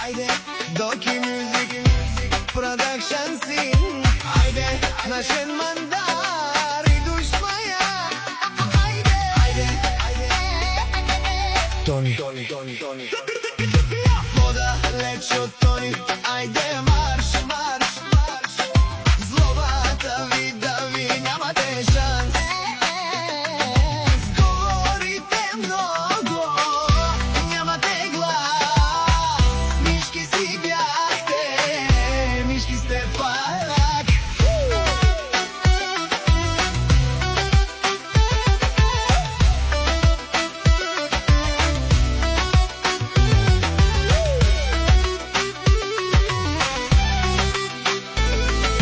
Айде, Доки Мюзик Продакшън Син. Айде, нашен мандар и душмая. Айде, Тони. По-далеч от Тони. Айде, марш. Злобата ви дави, нямате шанс. Говорите много, нямате глас. Мишки си бяхте, мишки сте пак.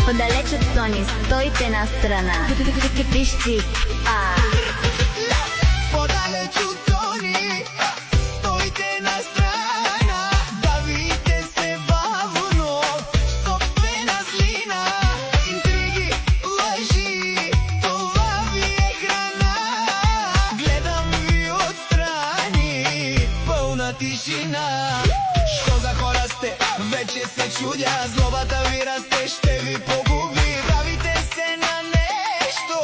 Подалеч от Тони, стойте на страна. Пишци. Подалеч от Тони, стойте на страна. Давите се бавно, собствена злина. Интриги, лъжи, това ви е храна. Гледам ви отстрани, пълна тишина. Що за хора сте, вече се чудя. Злобата ви расте, ще ви погуби. Правите се на нещо,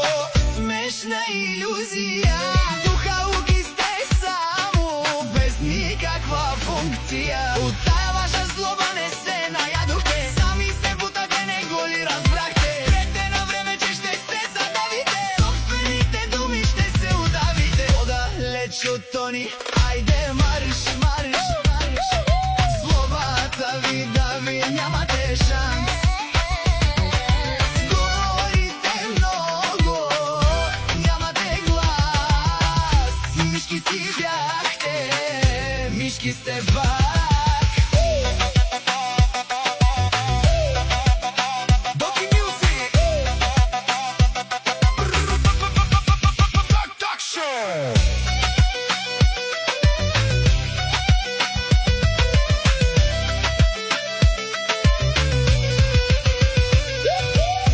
смешна илюзия. Духалуки сте само, без никаква функция. От тая ваша злоба не се наядохте. Сами се бутате, не го ли разбрахте? Крете на време, че ще се задавите. Собствените думи ще се удавите. По-далеч от Тони, айде марш. Злобата ви дави, нямате шанс. Говорите много, нямате глас. Мишки си бяхте, мишки сте пак. Доки Мюзик Продакшън.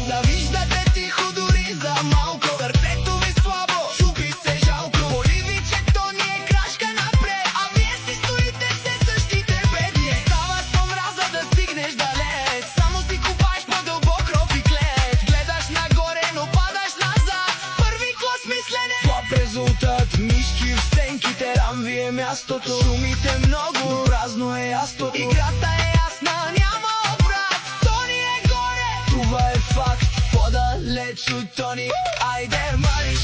Завиждате тихо дори за малко. Сърцето ви слабо, чупи се жалко. Боли ви, че Тони е крачка напред, а вие си стоите все същите бедни. Става с омраза да стигнеш далеч. Само си купаеш по-дълбок ров и клет. Гледаш нагоре, но падаш назад. Първи клас мислене, слаб резултат. Мишки в сенките, там ви е мястото. Шумите много, но празно е ястото. Играта е ясна, няма обрат. Тони е горе, това е факт. Подалеч от Тони, айде марш.